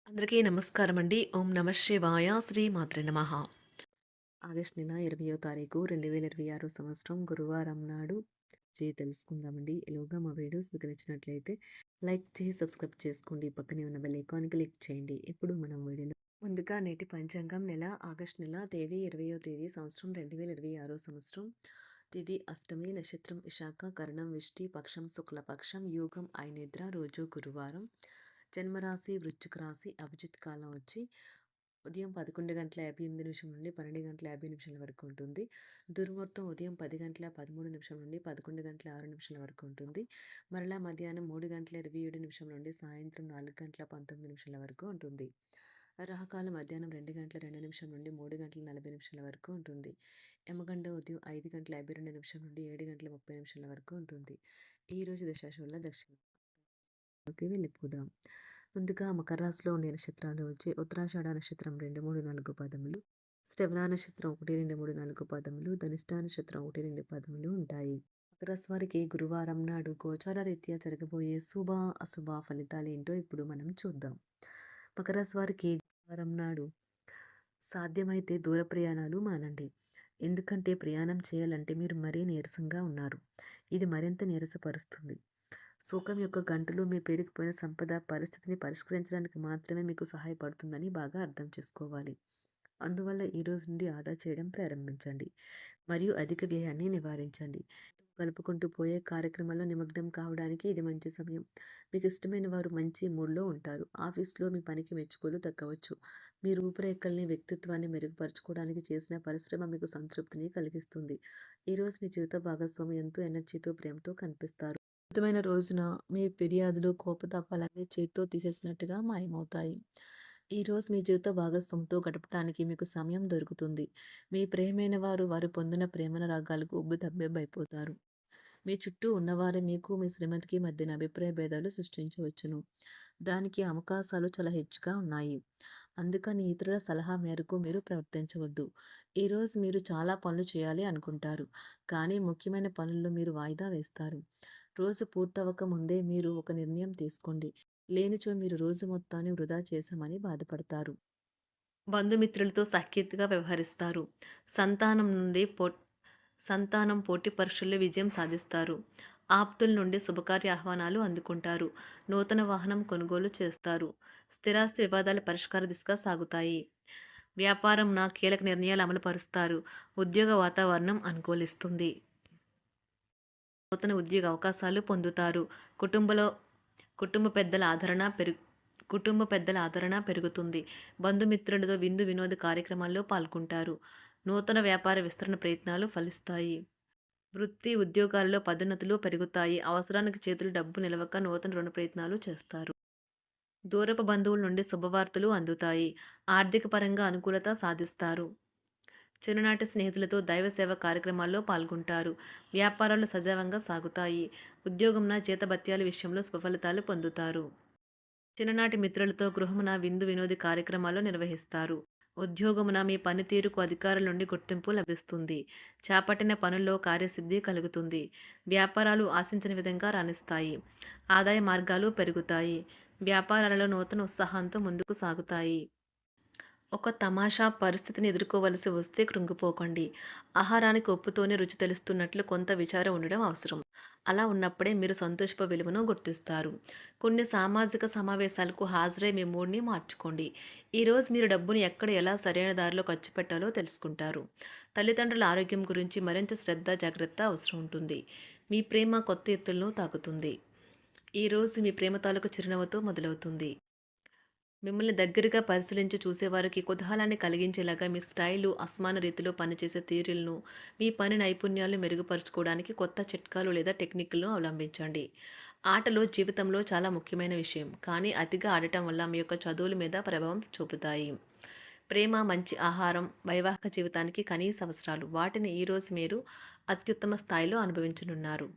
అందరికీ నమస్కారం అండి. ఓం నమ శివాయ. శ్రీ మాత్రే నమః. ఆగస్ట్ నెల 20వ తారీఖు 2026 సంవత్సరం గురువారం నాడు తెలుసుకుందామండి. ఈలోగా మా వీడియోస్ మీకు నచ్చినట్లయితే లైక్ చేసి సబ్స్క్రైబ్ చేసుకోండి. పక్కనే ఉన్న బెల్ ఐకాన్ క్లిక్ చేయండి. ఇప్పుడు మనం వీడియోలో ముందుగా నేటి పంచాంగం నెల ఆగస్ట్ నెల తేదీ 20వ తేదీ సంవత్సరం 2026 సంవత్సరం. తిథి అష్టమి, నక్షత్రం విశాఖ, కరణం విష్టి, పక్షం శుక్లపక్షం, యోగం ఐనిద్ర, రోజు గురువారం. జన్మరాశి వృశ్చిక రాశి. అభిజిత్ కాలం వచ్చి ఉదయం 11:58 నుండి 12:50 వరకు ఉంటుంది. దుర్ముహూర్తం ఉదయం 10:13 నుండి 11:06 వరకు ఉంటుంది. మరలా మధ్యాహ్నం 3:27 నుండి సాయంత్రం 4:19 వరకు ఉంటుంది. రాహుకాలం మధ్యాహ్నం 2:02 నుండి 3:40 వరకు ఉంటుంది. యమగండ ఉదయం 5:52 నుండి 7:30 వరకు ఉంటుంది. ఈ రోజు దశాశుల దక్షిణకి వెళ్ళిపోదాం. ముందుగా మకర రాశిలో ఉండే నక్షత్రాలు వచ్చి ఉత్తరాషాఢ నక్షత్రం 2, 3, 4 పదములు, శ్రవణ నక్షత్రం 1, 2, 3, 4 పదములు, ధనిష్ట నక్షత్రం 1, 2 పదములు ఉంటాయి. మకర రాశి వారికి గురువారం నాడు గోచార రీత్యా జరగబోయే శుభ అశుభ ఫలితాలు ఏంటో ఇప్పుడు మనం చూద్దాం. మకర రాశి వారికి గురువారం నాడు సాధ్యమైతే దూర ప్రయాణాలు మానండి. ఎందుకంటే ప్రయాణం చేయాలంటే మీరు మరీ నీరసంగా ఉన్నారు. ఇది మరింత నీరసపరుస్తుంది. శోకం యొక్క గంటలు మీ పేరుకుపోయిన సంపద పరిస్థితిని పరిష్కరించడానికి మాత్రమే మీకు సహాయపడుతుందని బాగా అర్థం చేసుకోవాలి. అందువల్ల ఈ రోజు నుండి ఆదా చేయడం ప్రారంభించండి మరియు అధిక వ్యయాన్ని నివారించండి. కలుపుకుంటూ పోయే కార్యక్రమాల్లో నిమగ్నం కావడానికి ఇది మంచి సమయం. మీకు ఇష్టమైన వారు మంచి మూడ్లో ఉంటారు. ఆఫీస్లో మీ పనికి మెచ్చుకోలు దక్కవచ్చు. మీ రూపురేఖల్ని వ్యక్తిత్వాన్ని మెరుగుపరచుకోవడానికి చేసిన పరిశ్రమ మీకు సంతృప్తిని కలిగిస్తుంది. ఈరోజు మీ జీవిత భాగస్వామి ఎంతో ఎనర్జీతో ప్రేమతో కనిపిస్తారు. అద్భుతమైన రోజున మీ ఫిర్యాదులు కోపతాపాలన్నీ చేత్తో తీసేసినట్టుగా మాయమవుతాయి. ఈరోజు మీ జీవిత భాగస్వామితో గడపడానికి మీకు సమయం దొరుకుతుంది. మీ ప్రియమైన వారు పొందిన ప్రేమన రాగాలకు ఉబ్బుతబ్బెబ్బైపోతారు. మీ చుట్టూ ఉన్నవారే మీకు మీ శ్రీమతికి మధ్యన అభిప్రాయ భేదాలు సృష్టించవచ్చును. దానికి అవకాశాలు చాలా హెచ్చుగా ఉన్నాయి. అందుకని ఇతరుల సలహా మేరకు మీరు ప్రవర్తించవద్దు. ఈరోజు మీరు చాలా పనులు చేయాలి అనుకుంటారు. కానీ ముఖ్యమైన పనుల్లో మీరు వాయిదా వేస్తారు. రోజు పూర్తవక ముందే మీరు ఒక నిర్ణయం తీసుకోండి. లేనిచో మీరు రోజు మొత్తాన్ని వృధా చేశామని బాధపడతారు. బంధుమిత్రులతో సఖ్యతగా వ్యవహరిస్తారు. సంతానం నుండి సంతానం పోటీ పరీక్షల్లో విజయం సాధిస్తారు. ఆప్తుల నుండి శుభకార్య ఆహ్వానాలు అందుకుంటారు. నూతన వాహనం కొనుగోలు చేస్తారు. స్థిరాస్తి వివాదాల పరిష్కార దిశగా సాగుతాయి. వ్యాపారం కీలక నిర్ణయాలు అమలుపరుస్తారు. ఉద్యోగ వాతావరణం అనుకూలిస్తుంది. నూతన ఉద్యోగ అవకాశాలు పొందుతారు. కుటుంబ పెద్దల ఆదరణ పెరుగుతుంది. బంధుమిత్రులతో విందు వినోద కార్యక్రమాల్లో పాల్గొంటారు. నూతన వ్యాపార విస్తరణ ప్రయత్నాలు ఫలిస్తాయి. వృత్తి ఉద్యోగాల్లో పదోన్నతులు పెరుగుతాయి. అవసరానికి చేతులు డబ్బు నిలవక నూతన రుణ ప్రయత్నాలు చేస్తారు. దూరపు బంధువుల నుండి శుభవార్తలు అందుతాయి. ఆర్థిక పరంగా అనుకూలత సాధిస్తారు. చిన్ననాటి స్నేహితులతో దైవ సేవ కార్యక్రమాల్లో పాల్గొంటారు. వ్యాపారాలు సజావంగా సాగుతాయి. ఉద్యోగంన జీతభత్యాల విషయంలో శుభఫలితాలు పొందుతారు. చిన్ననాటి మిత్రులతో గృహమున విందు వినోది కార్యక్రమాలు నిర్వహిస్తారు. ఉద్యోగమున మీ పనితీరుకు అధికారుల నుండి గుర్తింపు లభిస్తుంది. చేపట్టిన పనుల్లో కార్యసిద్ధి కలుగుతుంది. వ్యాపారాలు ఆశించిన విధంగా రాణిస్తాయి. ఆదాయ మార్గాలు పెరుగుతాయి. వ్యాపారాలలో నూతన ఉత్సాహంతో ముందుకు సాగుతాయి. ఒక తమాషా పరిస్థితిని ఎదుర్కోవలసి వస్తే కృంగిపోకండి. ఆహారానికి ఉప్పుతోనే రుచి తెలుస్తున్నట్లు కొంత విచారం ఉండడం అవసరం. అలా ఉన్నప్పుడే మీరు సంతోషపు విలువను గుర్తిస్తారు. కొన్ని సామాజిక సమావేశాలకు హాజరై మీ మూడ్ని మార్చుకోండి. ఈరోజు మీరు డబ్బును ఎక్కడ ఎలా సరైన దారిలో ఖర్చు పెట్టాలో తెలుసుకుంటారు. తల్లిదండ్రుల ఆరోగ్యం గురించి మరింత శ్రద్ధ జాగ్రత్త అవసరం ఉంటుంది. మీ ప్రేమ కొత్త ఎత్తులను తాకుతుంది. ఈరోజు మీ ప్రేమ తాలూకు చిరునవ్వుతో మొదలవుతుంది. మిమ్మల్ని దగ్గరగా పరిశీలించి చూసేవారికి కుతూహలాన్ని కలిగించేలాగా మీ స్టైలు, అసమాన రీతిలో పనిచేసే తీరులను, మీ పని నైపుణ్యాలను మెరుగుపరుచుకోవడానికి కొత్త చిట్కాలు లేదా టెక్నిక్లను అవలంబించండి. ఆటలు జీవితంలో చాలా ముఖ్యమైన విషయం, కానీ అతిగా ఆడటం వల్ల మీ యొక్క చదువుల మీద ప్రభావం చూపుతాయి. ప్రేమ, మంచి ఆహారం, వైవాహిక జీవితానికి కనీస అవసరాలు. వాటిని ఈరోజు మీరు అత్యుత్తమ స్థాయిలో అనుభవించనున్నారు.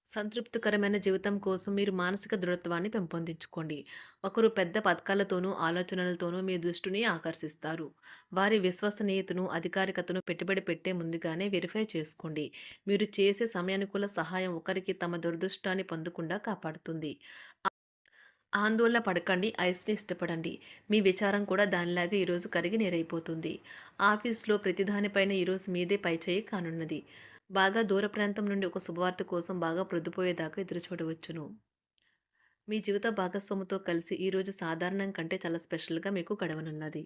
సంతృప్తికరమైన జీవితం కోసం మీరు మానసిక దృఢత్వాన్ని పెంపొందించుకోండి. ఒకరు పెద్ద పథకాలతోనూ ఆలోచనలతోనూ మీ దృష్టిని ఆకర్షిస్తారు. వారి విశ్వసనీయతను, అధికారికతను పెట్టుబడి పెట్టే ముందుగానే వెరిఫై చేసుకోండి. మీరు చేసే సమయానుకూల సహాయం ఒకరికి తమ దురదృష్టాన్ని పొందకుండా కాపాడుతుంది. ఆందోళన పడకండి, ఐస్‌ని ఇష్టపడండి. మీ విచారం కూడా దానిలాగే ఈరోజు కరిగి నీరైపోతుంది. ఆఫీస్‌లో ప్రతి దానిపైన ఈరోజు మీదే పైచేయి కానున్నది. బాగా దూర ప్రాంతం నుండి ఒక శుభవార్త కోసం బాగా ప్రొద్దుపోయేదాకా ఎదురు చూడవచ్చును. మీ జీవిత భాగస్వామితో కలిసి ఈరోజు సాధారణం కంటే చాలా స్పెషల్‌గా మీకు గడవనున్నది.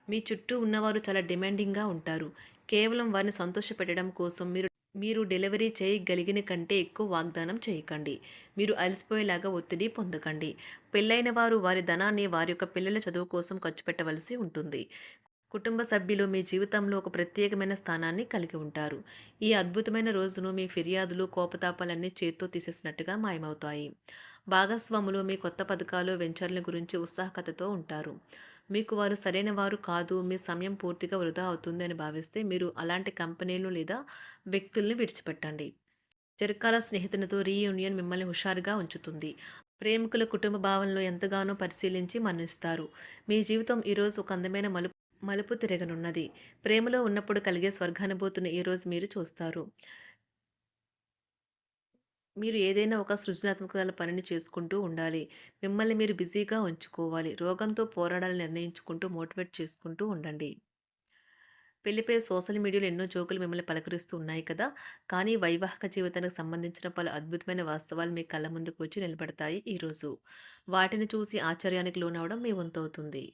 మీ చుట్టూ ఉన్నవారు చాలా డిమాండింగ్‌గా ఉంటారు. కేవలం వారిని సంతోషపెట్టడం కోసం మీరు డెలివరీ చేయగలిగిన కంటే ఎక్కువ వాగ్దానం చేయకండి. మీరు అలసిపోయేలాగా ఒత్తిడి పొందకండి. పెళ్లైన వారు వారి ధనాన్ని వారి యొక్క పిల్లల చదువు కోసం ఖర్చు పెట్టవలసి ఉంటుంది. కుటుంబ సభ్యులు మీ జీవితంలో ఒక ప్రత్యేకమైన స్థానాన్ని కలిగి ఉంటారు. ఈ అద్భుతమైన రోజును మీ ఫిర్యాదులు, కోపతాపాలన్నీ చేత్తో తీసేసినట్టుగా మాయమవుతాయి. భాగస్వాములు మీ కొత్త పథకాలు, వెంచర్ల గురించి ఉత్సాహకతతో ఉంటారు. మీకు వారు సరైన వారు కాదు, మీ సమయం పూర్తిగా వృధా అవుతుంది అని భావిస్తే మీరు అలాంటి కంపెనీలు లేదా వ్యక్తుల్ని విడిచిపెట్టండి. చిరకాల స్నేహితునితో రీయూనియన్ మిమ్మల్ని హుషారుగా ఉంచుతుంది. ప్రేమికుల కుటుంబ భావనలు ఎంతగానో పరిశీలించి మన్నిస్తారు. మీ జీవితం ఈరోజు ఒక అందమైన మలుపు తిరగనున్నది. ప్రేమలో ఉన్నప్పుడు కలిగే స్వర్గానుభూతిని ఈరోజు మీరు చూస్తారు. మీరు ఏదైనా ఒక సృజనాత్మకతల పనిని చేసుకుంటూ ఉండాలి. మిమ్మల్ని మీరు బిజీగా ఉంచుకోవాలి. రోగంతో పోరాడాలని నిర్ణయించుకుంటూ మోటివేట్ చేసుకుంటూ ఉండండి. పెళ్లిపై సోషల్ మీడియాలో ఎన్నో జోకులు మిమ్మల్ని పలకరిస్తూ ఉన్నాయి కదా! కానీ వైవాహిక జీవితానికి సంబంధించిన పలు అద్భుతమైన వాస్తవాలు మీ కళ్ళ ముందుకు వచ్చి నిలబడతాయి ఈరోజు. వాటిని చూసి ఆశ్చర్యానికి లోనవ్వడం మీ వంతవుతుంది.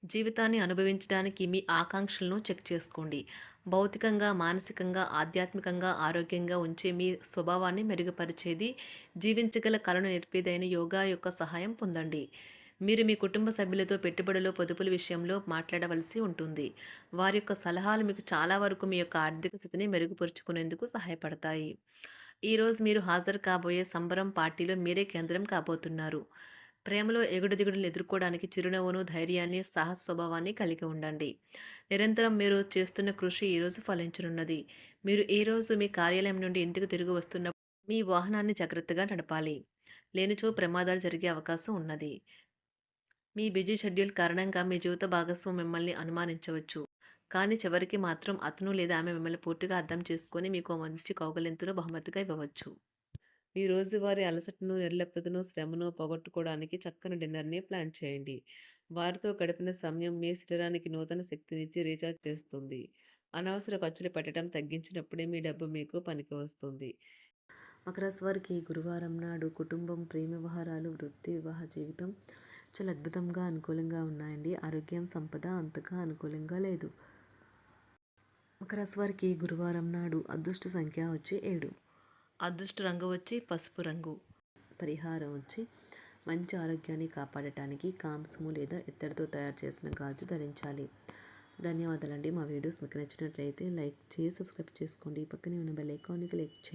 జీవితాన్ని అనుభవించడానికి మీ ఆకాంక్షలను చెక్ చేసుకోండి. భౌతికంగా, మానసికంగా, ఆధ్యాత్మికంగా ఆరోగ్యంగా ఉంచే మీ స్వభావాన్ని మెరుగుపరిచేది, జీవించగల కళను నేర్పేదైన యోగా యొక్క సహాయం పొందండి. మీరు మీ కుటుంబ సభ్యులతో పెట్టుబడులు, పొదుపుల విషయంలో మాట్లాడవలసి ఉంటుంది. వారి యొక్క సలహాలు మీకు చాలా వరకు మీ యొక్క ఆర్థిక స్థితిని మెరుగుపరుచుకునేందుకు సహాయపడతాయి. ఈరోజు మీరు హాజరు కాబోయే సంబరం పార్టీలో మీరే కేంద్రం కాబోతున్నారు. ప్రేమలో ఎగుడు దిగుడులు ఎదుర్కోవడానికి చిరునవ్వును, ధైర్యాన్ని, సాహస స్వభావాన్ని కలిగి ఉండండి. నిరంతరం మీరు చేస్తున్న కృషి ఈరోజు ఫలించనున్నది. మీరు ఈ రోజు మీ కార్యాలయం నుండి ఇంటికి తిరిగి వస్తున్నప్పుడు మీ వాహనాన్ని జాగ్రత్తగా నడపాలి. లేనిచో ప్రమాదాలు జరిగే అవకాశం ఉన్నది. మీ బిజీ షెడ్యూల్ కారణంగా మీ జీవిత భాగస్వామి మిమ్మల్ని అనుమానించవచ్చు. కానీ చివరికి మాత్రం అతను లేదా ఆమె మిమ్మల్ని పూర్తిగా అర్థం చేసుకొని మీకు ఓ మంచి కౌగిలింతను బహుమతిగా ఇవ్వవచ్చు. మీ రోజువారీ అలసటను, నిర్లిప్తతను, శ్రమను పోగొట్టుకోవడానికి చక్కని డిన్నర్‌ని ప్లాన్ చేయండి. వారితో గడిపిన సమయం మీ శరీరానికి నూతన శక్తినిచ్చి రీచార్జ్ చేస్తుంది. అనవసర ఖర్చులు పెట్టడం తగ్గించినప్పుడే మీ డబ్బు మీకు పనికి వస్తుంది. మకర రాశి వారికి గురువారం నాడు కుటుంబం, ప్రేమ వ్యవహారాలు, వృత్తి, వివాహ జీవితం చాలా అద్భుతంగా అనుకూలంగా ఉన్నాయండి. ఆరోగ్యం, సంపద అంతగా అనుకూలంగా లేదు. మకర రాశి వారికి గురువారం నాడు అదృష్ట సంఖ్య వచ్చి 7. అదృష్ట రంగు వచ్చి పసుపు రంగు. పరిహారం వచ్చి మంచి ఆరోగ్యాన్ని కాపాడటానికి కాంసము లేదా ఇత్తడితో తయారు చేసిన గాజు ధరించాలి. ధన్యవాదాలండి. మా వీడియోస్ మీకు నచ్చినట్లయితే లైక్ చేసి సబ్స్క్రైబ్ చేసుకోండి. పక్కనే ఉన్న బెల్ ఐకాన్ని క్లిక్ చేయండి.